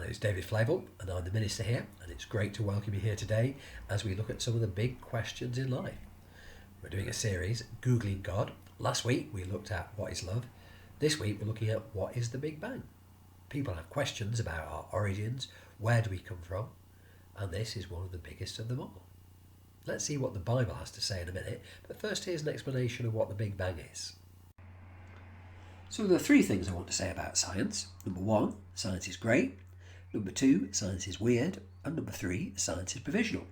name is David Flavel, and I'm the minister here, and it's great to welcome you here today as we look at some of the big questions in life. We're doing a series, Googling God. Last week we looked at what is love. This week we're looking at what is the Big Bang. People have questions about our origins, where do we come from, and this is one of the biggest of them all. Let's see what the Bible has to say in a minute, but first here's an explanation of what the Big Bang is. So there are three things I want to say about science. Number one, science is great. Number two, science is weird. And number three, science is provisional.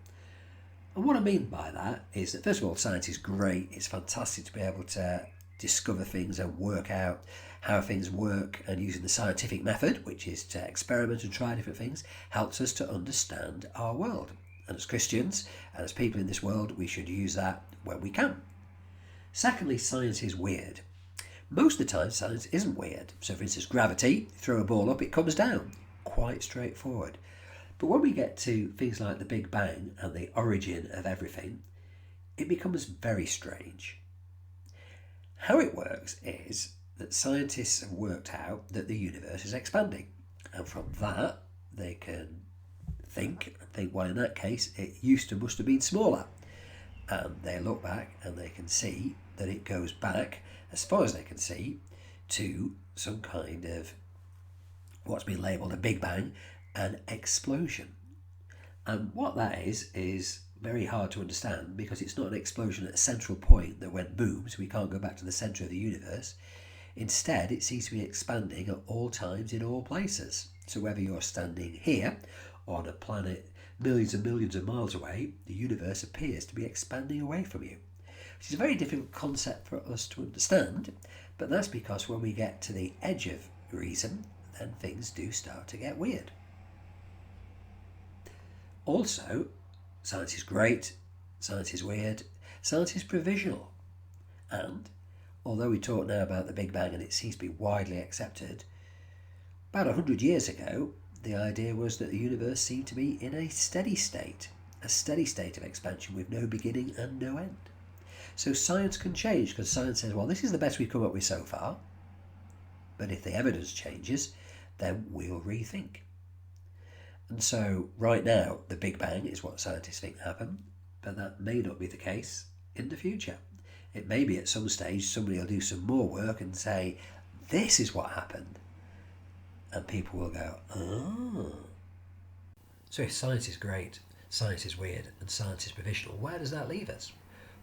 And what I mean by that is that, first of all, science is great. It's fantastic to be able to discover things and work out how things work, and using the scientific method, which is to experiment and try different things, helps us to understand our world. And as Christians and as people in this world, we should use that when we can. Secondly, science is weird. Most of the time, science isn't weird. So, for instance, gravity, throw a ball up, it comes down. Quite straightforward. But when we get to things like the Big Bang and the origin of everything, it becomes very strange. How it works is that scientists have worked out that the universe is expanding. And from that, they can think, well, in that case, it must have been smaller. And they look back and they can see that it goes back, as far as they can see, to some kind of what's been labelled a Big Bang, an explosion. And what that is very hard to understand, because it's not an explosion at a central point that went boom, so we can't go back to the centre of the universe. Instead, it seems to be expanding at all times in all places. So whether you're standing here on a planet millions and millions of miles away, the universe appears to be expanding away from you, which is a very difficult concept for us to understand, but that's because when we get to the edge of reason, then things do start to get weird. Also, science is great, science is weird, science is provisional. And although we talk now about the Big Bang and it seems to be widely accepted, about 100 years ago, the idea was that the universe seemed to be in a steady state of expansion with no beginning and no end. So science can change, because science says, well, this is the best we've come up with so far, but if the evidence changes, then we'll rethink. And so right now, the Big Bang is what scientists think happened, but that may not be the case in the future. It may be at some stage somebody will do some more work and say, this is what happened. And people will go, oh. So if science is great, science is weird, and science is provisional, where does that leave us?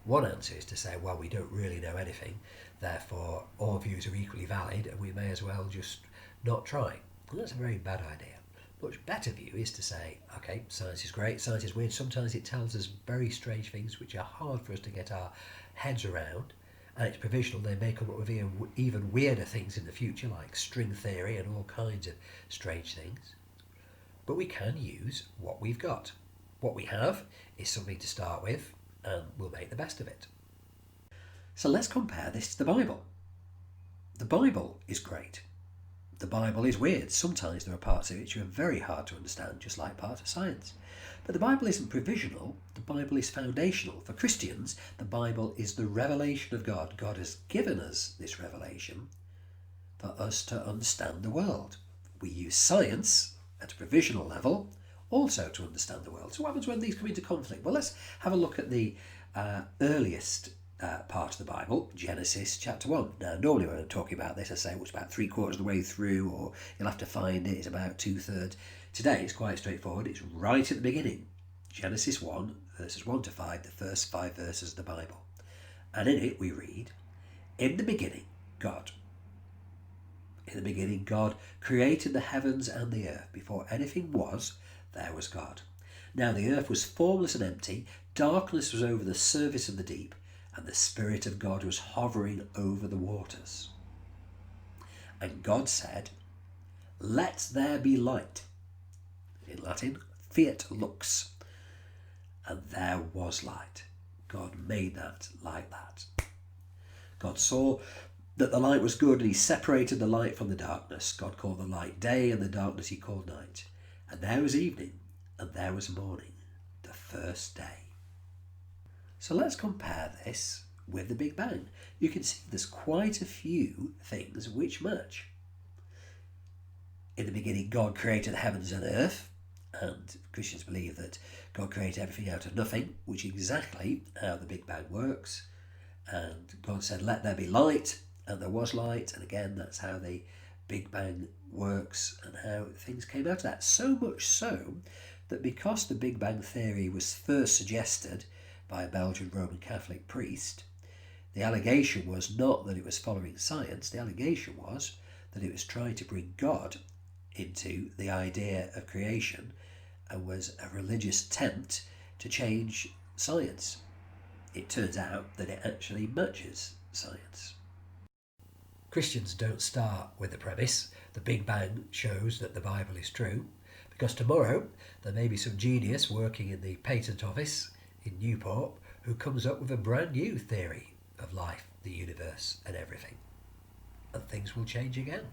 One answer is to say, well, we don't really know anything, therefore all views are equally valid and we may as well just not try. And that's a very bad idea. Much better view is to say, okay, science is great, science is weird. Sometimes it tells us very strange things which are hard for us to get our heads around, and it's provisional. They may come up with even weirder things in the future, like string theory and all kinds of strange things. But we can use what we've got. What we have is something to start with, and we'll make the best of it. So let's compare this to the Bible. The Bible is great. The Bible is weird. Sometimes there are parts of it which are very hard to understand, just like parts of science. But the Bible isn't provisional. The Bible is foundational. For Christians, the Bible is the revelation of God. God has given us this revelation for us to understand the world. We use science at a provisional level also to understand the world. So what happens when these come into conflict? Well, let's have a look at the earliest part of the Bible, Genesis chapter 1. Now, normally when I'm talking about this, I say it's about 3/4 of the way through, or you'll have to find it, it's about 2/3. Today, it's quite straightforward. It's right at the beginning. Genesis 1, verses 1 to 5, the first 5 verses of the Bible. And in it we read, in the beginning, God. In the beginning, God created the heavens and the earth. Before anything was, there was God. Now the earth was formless and empty. Darkness was over the surface of the deep, and the Spirit of God was hovering over the waters. And God said, let there be light. In Latin, fiat lux. And there was light. God made that like that. God saw that the light was good, and he separated the light from the darkness. God called the light day, and the darkness he called night. And there was evening, and there was morning, the first day. So let's compare this with the Big Bang. You can see there's quite a few things which match. in the beginning God created the heavens and earth, and Christians believe that God created everything out of nothing, which is exactly how the Big Bang works. And God said, let there be light, and there was light. And again, that's how the Big Bang works and how things came out of that. So much so that because the Big Bang theory was first suggested by a Belgian Roman Catholic priest, the allegation was not that it was following science. The allegation was that it was trying to bring God into the idea of creation and was a religious attempt to change science. It turns out that it actually matches science. Christians don't start with the premise, the Big Bang shows that the Bible is true, because tomorrow there may be some genius working in the patent office in Newport who comes up with a brand new theory of life, the universe and everything. And things will change again.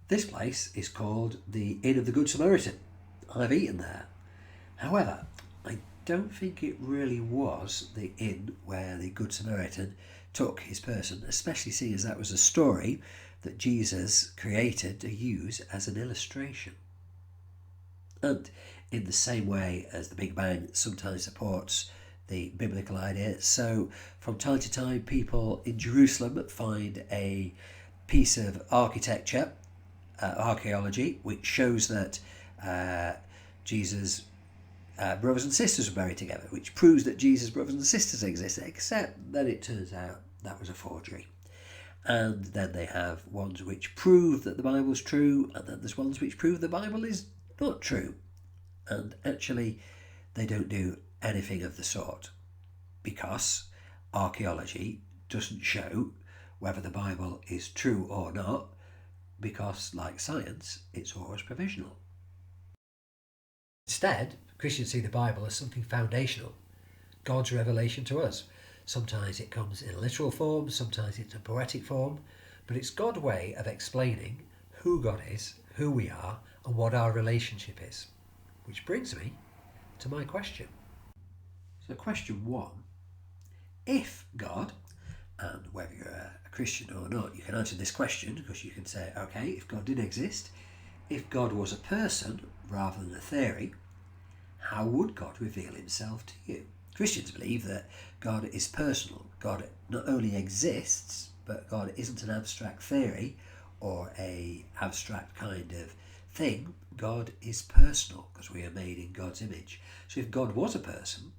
This place is called the Inn of the Good Samaritan. I've eaten there. However, I don't think it really was the inn where the Good Samaritan took his person, especially seeing as that was a story that Jesus created to use as an illustration. And in the same way as the Big Bang sometimes supports the biblical idea, so from time to time people in Jerusalem find a piece of architecture, archaeology, which shows that Jesus' brothers and sisters were buried together, which proves that Jesus' brothers and sisters existed, except that it turns out that was a forgery. And then they have ones which prove that the Bible's true, and then there's ones which prove the Bible is not true. And actually, they don't do anything of the sort, because archaeology doesn't show whether the Bible is true or not, because, like science, it's always provisional. Instead, Christians see the Bible as something foundational, God's revelation to us. Sometimes it comes in a literal form, sometimes it's a poetic form, but it's God's way of explaining who God is, who we are, and what our relationship is. Which brings me to my question. So question 1, if God, and whether you're a Christian or not, you can answer this question because you can say, okay, if God did exist, if God was a person rather than a theory, how would God reveal himself to you? Christians believe that God is personal. God not only exists, but God isn't an abstract theory or a abstract kind of thing. God is personal because we are made in God's image. So if God was a person,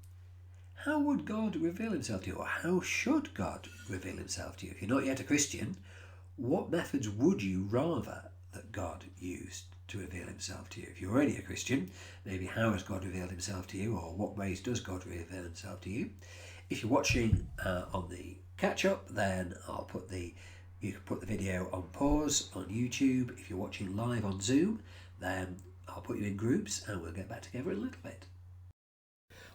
how would God reveal himself to you? Or how should God reveal himself to you? If you're not yet a Christian, what methods would you rather that God used to reveal himself to you? If you're already a Christian, maybe how has God revealed himself to you, or what ways does God reveal himself to you? If you're watching on the catch-up, then you can put the video on pause on YouTube. If you're watching live on Zoom, then I'll put you in groups and we'll get back together in a little bit.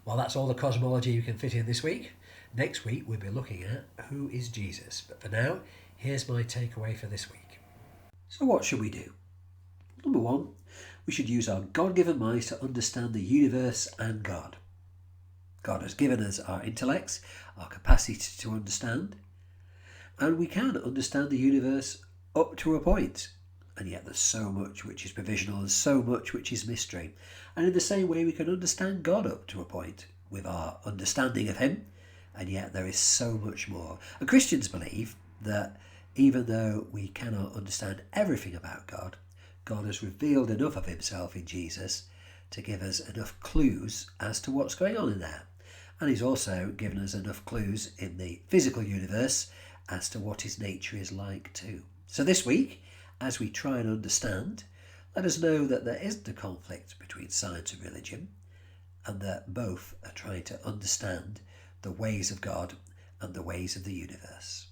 Well, that's all the cosmology you can fit in this week. Next week, we'll be looking at who is Jesus. But for now, here's my takeaway for this week. So what should we do? Number 1, we should use our God-given minds to understand the universe and God. God has given us our intellects, our capacity to understand, and we can understand the universe up to a point. And yet there's so much which is provisional and so much which is mystery. And in the same way we can understand God up to a point with our understanding of him, and yet there is so much more. And Christians believe that even though we cannot understand everything about God, God has revealed enough of himself in Jesus to give us enough clues as to what's going on in there. And he's also given us enough clues in the physical universe as to what his nature is like too. So this week, as we try and understand, let us know that there isn't a conflict between science and religion, and that both are trying to understand the ways of God and the ways of the universe.